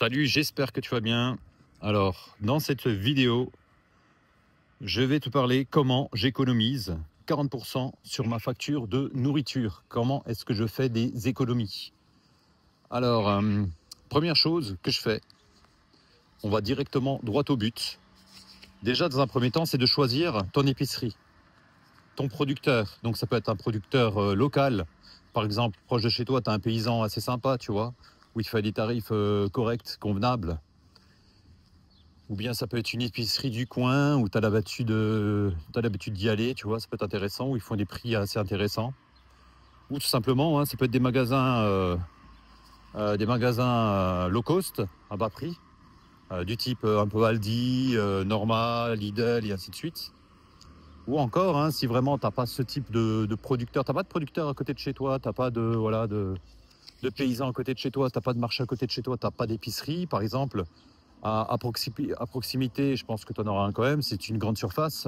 Salut, j'espère que tu vas bien. Alors, dans cette vidéo, je vais te parler comment j'économise 40% sur ma facture de nourriture. Comment est-ce que je fais des économies? Alors, première chose que je fais, on va directement droit au but. Déjà, dans un premier temps, c'est de choisir ton épicerie, ton producteur. Donc, ça peut être un producteur local. Par exemple, proche de chez toi, tu as un paysan assez sympa, tu vois, où il fait des tarifs corrects, convenables. Ou bien ça peut être une épicerie du coin où tu as l'habitude d'y aller, tu vois, ça peut être intéressant, où ils font des prix assez intéressants. Ou tout simplement, hein, ça peut être des magasins low cost, à bas prix, du type un peu Aldi, Norma, Lidl et ainsi de suite. Ou encore, hein, si vraiment tu n'as pas ce type de producteur, tu n'as pas de producteur à côté de chez toi, tu n'as pas de paysans à côté de chez toi, tu n'as pas de marché à côté de chez toi, tu n'as pas d'épicerie, par exemple, à proximité, je pense que tu en auras un quand même, c'est une grande surface.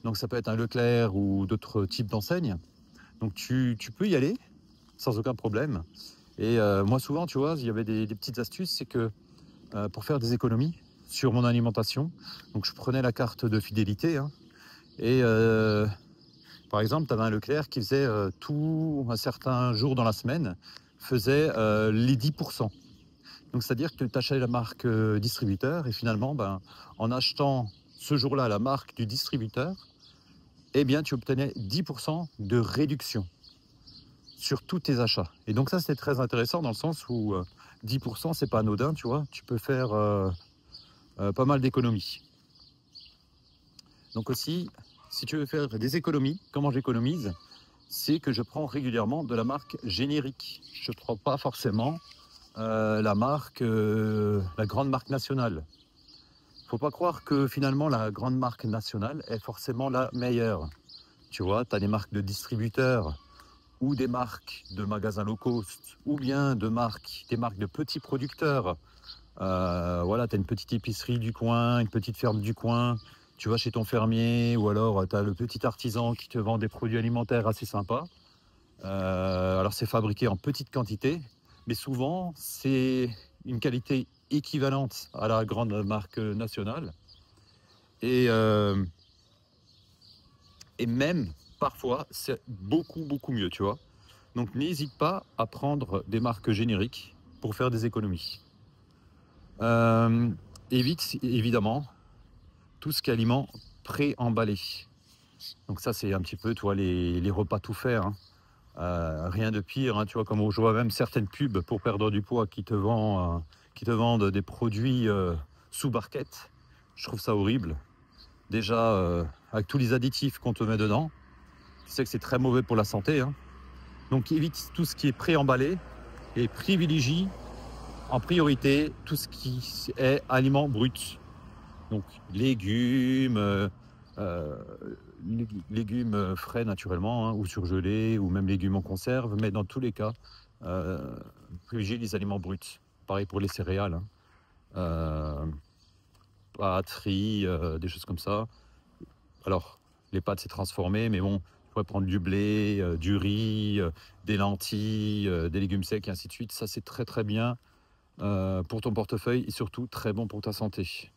Donc ça peut être un Leclerc ou d'autres types d'enseignes. Donc tu peux y aller sans aucun problème. Et moi souvent, tu vois, il y avait des petites astuces, c'est que pour faire des économies sur mon alimentation, donc je prenais la carte de fidélité, hein, et par exemple, tu avais un Leclerc qui faisait tout un certain jour dans la semaine, faisait les 10%. Donc c'est-à-dire que tu achètes la marque distributeur et finalement, ben, en achetant ce jour-là la marque du distributeur, eh bien tu obtenais 10% de réduction sur tous tes achats. Et donc ça c'est très intéressant dans le sens où 10% c'est pas anodin, tu vois, tu peux faire pas mal d'économies. Donc aussi, si tu veux faire des économies, comment j'économise? C'est que je prends régulièrement de la marque générique. Je ne prends pas forcément la grande marque nationale. Faut pas croire que finalement la grande marque nationale est forcément la meilleure. Tu vois, tu as des marques de distributeurs ou des marques de magasins low cost ou bien des marques de petits producteurs. Voilà, tu as une petite épicerie du coin, une petite ferme du coin, tu vas chez ton fermier ou alors tu as le petit artisan qui te vend des produits alimentaires assez sympas. Alors c'est fabriqué en petite quantité, mais souvent c'est une qualité équivalente à la grande marque nationale. Et, euh, et même parfois c'est beaucoup mieux, tu vois. Donc n'hésite pas à prendre des marques génériques pour faire des économies. Euh, Évite évidemment tout ce qui est aliments pré-emballés. Donc ça c'est un petit peu, toi, les repas tout faits, hein. Rien de pire, hein, tu vois, comme je vois même certaines pubs pour perdre du poids qui te vendent des produits sous barquette. Je trouve ça horrible. Déjà, avec tous les additifs qu'on te met dedans, tu sais que c'est très mauvais pour la santé, hein. Donc évite tout ce qui est pré-emballé et privilégie en priorité tout ce qui est aliments bruts. Donc légumes, légumes frais naturellement, hein, ou surgelés, ou même légumes en conserve, mais dans tous les cas, privilégier les aliments bruts. Pareil pour les céréales, hein. Euh, Pâtes, riz, des choses comme ça. Alors, les pâtes, c'est transformé, mais bon, tu pourrais prendre du blé, du riz, des lentilles, des légumes secs, et ainsi de suite. Ça, c'est très bien pour ton portefeuille et surtout très bon pour ta santé.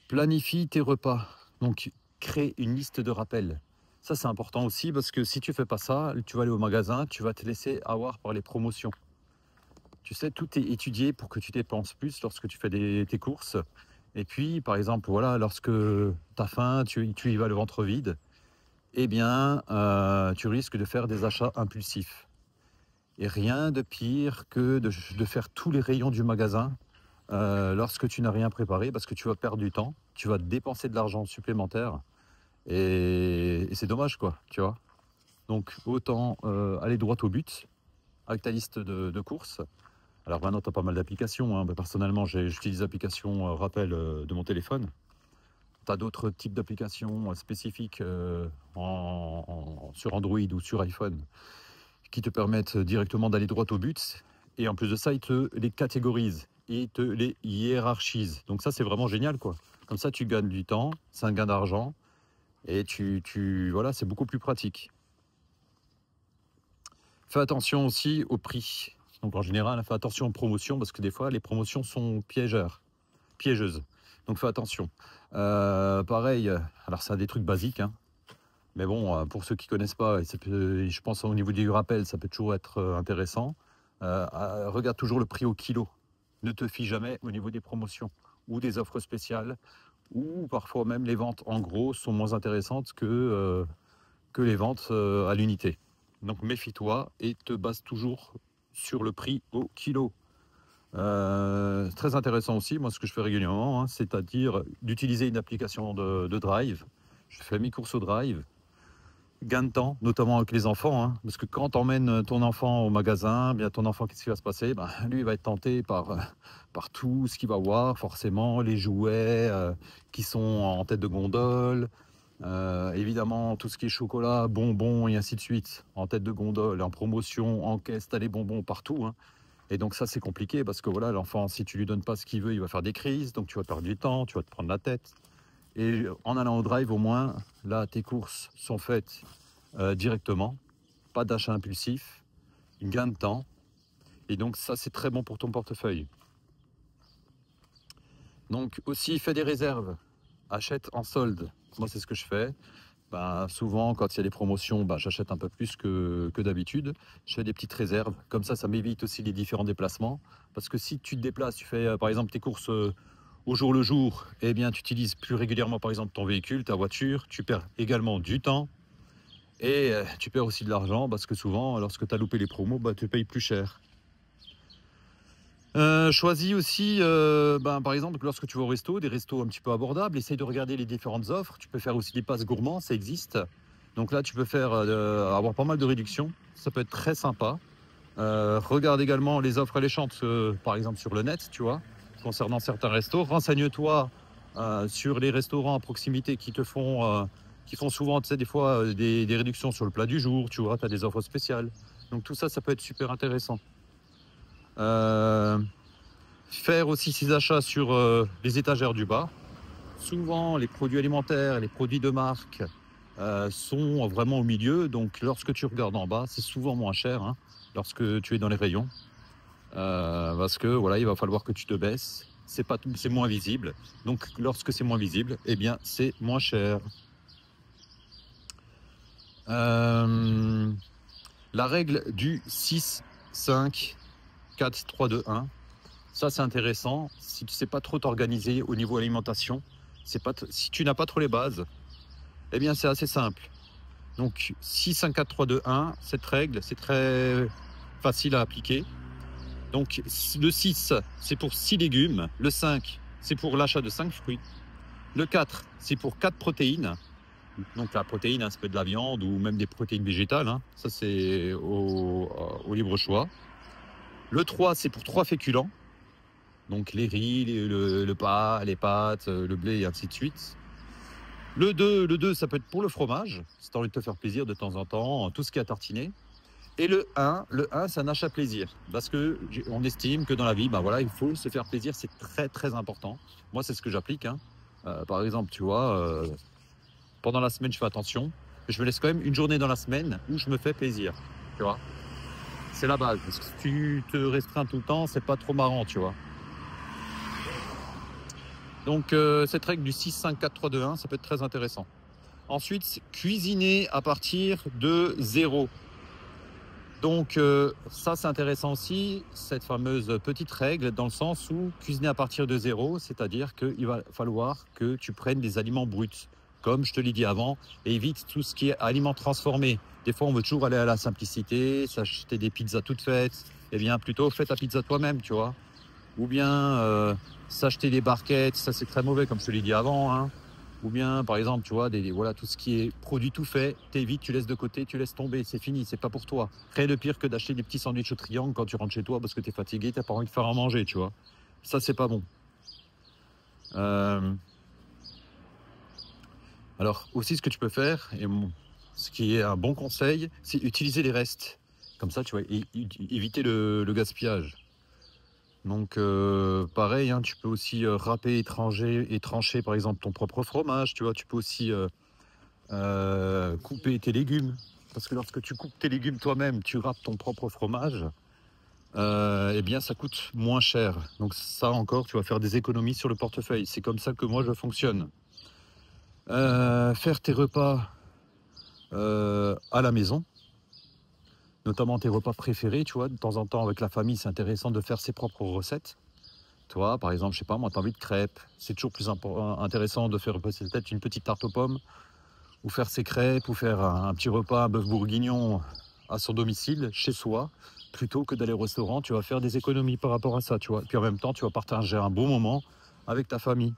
Planifie tes repas. Donc, crée une liste de rappels. Ça, c'est important aussi parce que si tu fais pas ça, tu vas aller au magasin, tu vas te laisser avoir par les promotions. Tu sais, tout est étudié pour que tu dépenses plus lorsque tu fais tes courses. Et puis, par exemple, voilà, lorsque tu as faim, tu y vas le ventre vide, eh bien, tu risques de faire des achats impulsifs. Et rien de pire que de faire tous les rayons du magasin lorsque tu n'as rien préparé, parce que tu vas perdre du temps, tu vas dépenser de l'argent supplémentaire, et c'est dommage, quoi, tu vois. Donc, autant aller droit au but avec ta liste de courses. Alors maintenant, tu as pas mal d'applications, hein. Personnellement, j'utilise l'application rappel de mon téléphone. Tu as d'autres types d'applications spécifiques sur Android ou sur iPhone qui te permettent directement d'aller droit au but. Et en plus de ça, ils te les catégorisent, ils te les hiérarchisent. Donc ça, c'est vraiment génial, quoi. Comme ça, tu gagnes du temps, c'est un gain d'argent, et voilà, c'est beaucoup plus pratique. Fais attention aussi au prix. Donc en général, fais attention aux promotions parce que des fois, les promotions sont piégeuses. Donc fais attention. Pareil, alors c'est des trucs basiques, hein. Mais bon, pour ceux qui connaissent pas, et je pense au niveau du rappel, ça peut toujours être intéressant. Regarde toujours le prix au kilo. Ne te fie jamais au niveau des promotions ou des offres spéciales, ou parfois même les ventes en gros sont moins intéressantes que les ventes à l'unité. Donc méfie-toi et te base toujours sur le prix au kilo. Très intéressant aussi, moi ce que je fais régulièrement, hein, c'est-à-dire d'utiliser une application de Drive. Je fais mes courses au Drive. Gain de temps, notamment avec les enfants, hein, parce que quand tu emmènes ton enfant au magasin, bien ton enfant, qu'est-ce qui va se passer? Ben, lui, il va être tenté par tout ce qu'il va voir, forcément, les jouets qui sont en tête de gondole, évidemment, tout ce qui est chocolat, bonbons et ainsi de suite, en tête de gondole, en promotion, en caisse, t'as les bonbons partout, hein. Et donc ça, c'est compliqué, parce que voilà, l'enfant, si tu lui donnes pas ce qu'il veut, il va faire des crises, donc tu vas perdre du temps, tu vas te prendre la tête. Et en allant au Drive, au moins, là, tes courses sont faites directement. Pas d'achat impulsif, gain de temps. Et donc ça, c'est très bon pour ton portefeuille. Donc aussi, fais des réserves. Achète en solde. Moi, c'est ce que je fais. Ben, souvent, quand il y a des promotions, ben, j'achète un peu plus que d'habitude. Je fais des petites réserves. Comme ça m'évite aussi les différents déplacements. Parce que si tu te déplaces, tu fais par exemple tes courses au jour le jour, eh bien, tu utilises plus régulièrement, par exemple, ton véhicule, ta voiture. Tu perds également du temps et tu perds aussi de l'argent parce que souvent, lorsque tu as loupé les promos, bah, tu payes plus cher. Choisis aussi, par exemple, lorsque tu vas au resto, des restos un petit peu abordables, essaye de regarder les différentes offres. Tu peux faire aussi des passes gourmands, ça existe. Donc là, tu peux faire avoir pas mal de réductions. Ça peut être très sympa. Regarde également les offres alléchantes, par exemple sur le net, tu vois, concernant certains restos. Renseigne-toi sur les restaurants à proximité qui font souvent, tu sais, des fois des réductions sur le plat du jour, tu vois, tu as des offres spéciales. Donc tout ça, ça peut être super intéressant. Faire aussi ses achats sur les étagères du bas. Souvent, les produits alimentaires, les produits de marque sont vraiment au milieu. Donc lorsque tu regardes en bas, c'est souvent moins cher, hein, lorsque tu es dans les rayons. Parce que voilà, il va falloir que tu te baisses. C'est moins visible. Donc lorsque c'est moins visible, eh bien c'est moins cher. La règle du 6, 5, 4, 3, 2, 1. Ça c'est intéressant. Si tu ne sais pas trop t'organiser au niveau alimentation, si tu n'as pas trop les bases, eh bien c'est assez simple. Donc 6, 5, 4, 3, 2, 1, cette règle, c'est très facile à appliquer. Donc le 6, c'est pour 6 légumes. Le 5, c'est pour l'achat de 5 fruits. Le 4, c'est pour 4 protéines. Donc la protéine, hein, ça peut être de la viande ou même des protéines végétales, hein. Ça, c'est au libre choix. Le 3, c'est pour 3 féculents. Donc les riz, le pas, les pâtes, le blé et ainsi de suite. Le 2, ça peut être pour le fromage, si tu as envie de te faire plaisir de temps en temps, tout ce qui est à tartiner. Et le 1, c'est un achat plaisir. Parce qu'on estime que dans la vie, ben voilà, il faut se faire plaisir, c'est très très important. Moi, c'est ce que j'applique, hein. Par exemple, tu vois, pendant la semaine, je fais attention. Je me laisse quand même une journée dans la semaine où je me fais plaisir, tu vois. C'est la base. Parce que si tu te restreins tout le temps, c'est pas trop marrant, tu vois. Donc, cette règle du 6, 5, 4, 3, 2, 1, ça peut être très intéressant. Ensuite, cuisiner à partir de 0. Donc ça c'est intéressant aussi, cette fameuse petite règle, dans le sens où cuisiner à partir de 0, c'est-à-dire qu'il va falloir que tu prennes des aliments bruts. Comme je te l'ai dit avant, évite tout ce qui est aliments transformés. Des fois on veut toujours aller à la simplicité, s'acheter des pizzas toutes faites, et bien plutôt fais ta pizza toi-même, tu vois. Ou bien s'acheter des barquettes, ça c'est très mauvais comme je te l'ai dit avant, hein. Ou bien, par exemple, tu vois, voilà, tout ce qui est produit tout fait, t'évites, tu laisses de côté, tu laisses tomber, c'est fini, c'est pas pour toi. Rien de pire que d'acheter des petits sandwichs au triangle quand tu rentres chez toi parce que t'es fatigué, t'as pas envie de faire à manger, tu vois. Ça, c'est pas bon. Alors, aussi, ce que tu peux faire, et ce qui est un bon conseil, c'est utiliser les restes. Comme ça, tu vois, éviter le gaspillage. Donc, pareil, hein, tu peux aussi râper et trancher, par exemple, ton propre fromage, tu vois. Tu peux aussi couper tes légumes. Parce que lorsque tu coupes tes légumes toi-même, tu râpes ton propre fromage. eh bien ça coûte moins cher. Donc ça encore, tu vas faire des économies sur le portefeuille. C'est comme ça que moi je fonctionne. Faire tes repas à la maison, notamment tes repas préférés, tu vois, de temps en temps avec la famille, c'est intéressant de faire ses propres recettes. Toi, par exemple, je sais pas, moi, t'as envie de crêpes, c'est toujours plus intéressant de faire peut-être une petite tarte aux pommes, ou faire ses crêpes, ou faire un petit repas, un bœuf bourguignon à son domicile, chez soi, plutôt que d'aller au restaurant. Tu vas faire des économies par rapport à ça, tu vois. Et puis en même temps, tu vas partager un bon moment avec ta famille.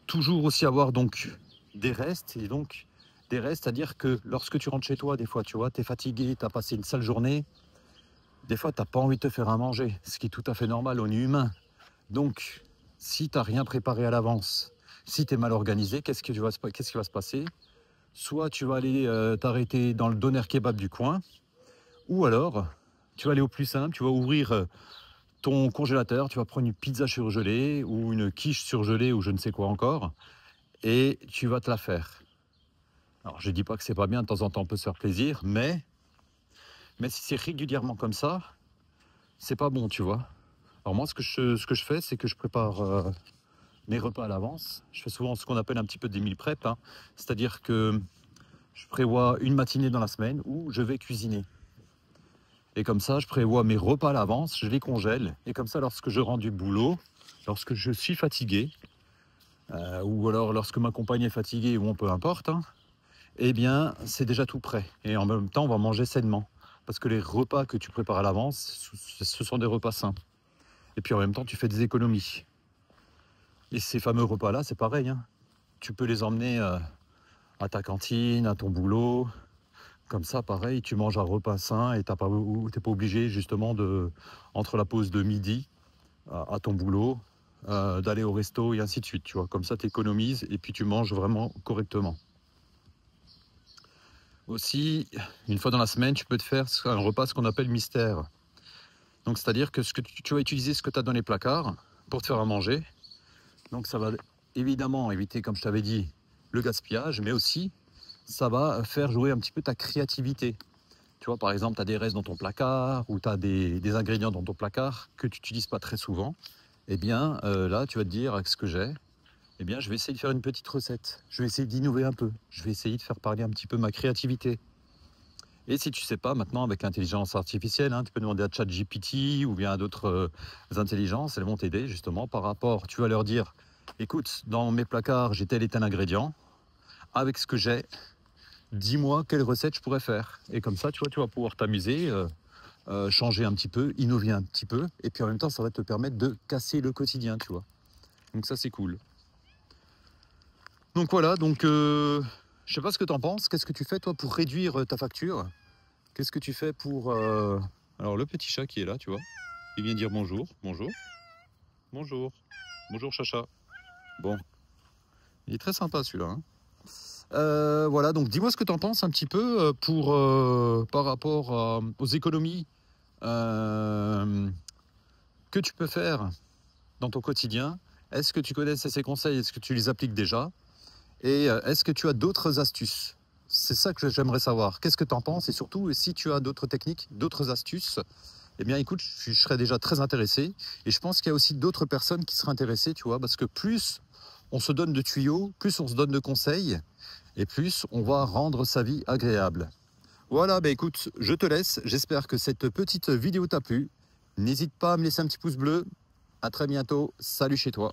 Toujours aussi avoir donc des restes, et donc des restes, c'est-à-dire que lorsque tu rentres chez toi, des fois, tu vois, tu es fatigué, tu as passé une sale journée, des fois, tu n'as pas envie de te faire à manger, ce qui est tout à fait normal, on est humain. Donc, si tu n'as rien préparé à l'avance, si tu es mal organisé, qu'est-ce qui va se passer? Soit tu vas aller t'arrêter dans le doner kebab du coin, ou alors tu vas aller au plus simple, tu vas ouvrir ton congélateur, tu vas prendre une pizza surgelée ou une quiche surgelée ou je ne sais quoi encore, et tu vas te la faire. Alors je ne dis pas que c'est pas bien, de temps en temps on peut se faire plaisir, mais si c'est régulièrement comme ça, c'est pas bon, tu vois. Alors moi ce que je fais, c'est que je prépare mes repas à l'avance. Je fais souvent ce qu'on appelle un petit peu des meal prep, hein. C'est-à-dire que je prévois une matinée dans la semaine où je vais cuisiner. Et comme ça, je prévois mes repas à l'avance, je les congèle. Et comme ça, lorsque je rentre du boulot, lorsque je suis fatigué, ou alors lorsque ma compagne est fatiguée, ou peu importe, hein, eh bien, c'est déjà tout prêt. Et en même temps, on va manger sainement. Parce que les repas que tu prépares à l'avance, ce sont des repas sains. Et puis en même temps, tu fais des économies. Et ces fameux repas-là, c'est pareil, hein. Tu peux les emmener à ta cantine, à ton boulot. Comme ça, pareil, tu manges un repas sain et tu n'es pas obligé justement entre la pause de midi à ton boulot, d'aller au resto et ainsi de suite. Tu vois. Comme ça, tu économises et puis tu manges vraiment correctement. Aussi, une fois dans la semaine, tu peux te faire un repas, ce qu'on appelle mystère. Donc, c'est-à-dire que tu vas utiliser ce que tu as dans les placards pour te faire à manger. Donc, ça va évidemment éviter, comme je t'avais dit, le gaspillage, mais aussi ça va faire jouer un petit peu ta créativité. Tu vois, par exemple, tu as des restes dans ton placard ou tu as des ingrédients dans ton placard que tu n'utilises pas très souvent. Eh bien, là, tu vas te dire, avec ce que j'ai, eh bien, je vais essayer de faire une petite recette. Je vais essayer d'innover un peu. Je vais essayer de faire parler un petit peu ma créativité. Et si tu ne sais pas, maintenant, avec l'intelligence artificielle, hein, tu peux demander à ChatGPT ou bien à d'autres intelligences. Elles vont t'aider, justement, par rapport. Tu vas leur dire, écoute, dans mes placards, j'ai tel et tel ingrédient. Avec ce que j'ai, dis-moi quelle recette je pourrais faire. Et comme ça, tu vois, tu vas pouvoir t'amuser, changer un petit peu, innover un petit peu. Et puis en même temps, ça va te permettre de casser le quotidien, tu vois. Donc ça, c'est cool. Donc voilà, donc je sais pas ce que tu en penses. Qu'est-ce que tu fais, toi, pour réduire ta facture? Qu'est-ce que tu fais pour... Alors, le petit chat qui est là, tu vois, il vient dire bonjour, bonjour, bonjour, bonjour, Chacha. Bon, il est très sympa, celui-là, hein. Voilà, donc dis-moi ce que tu en penses un petit peu par rapport aux économies que tu peux faire dans ton quotidien. Est-ce que tu connais ces conseils? Est-ce que tu les appliques déjà? Et est-ce que tu as d'autres astuces? C'est ça que j'aimerais savoir. Qu'est-ce que tu en penses? Et surtout, si tu as d'autres techniques, d'autres astuces, eh bien écoute, je serais déjà très intéressé. Et je pense qu'il y a aussi d'autres personnes qui seraient intéressées, tu vois, parce que plus on se donne de tuyaux, plus on se donne de conseils, et plus on va rendre sa vie agréable. Voilà, bah écoute, je te laisse. J'espère que cette petite vidéo t'a plu. N'hésite pas à me laisser un petit pouce bleu. À très bientôt. Salut chez toi.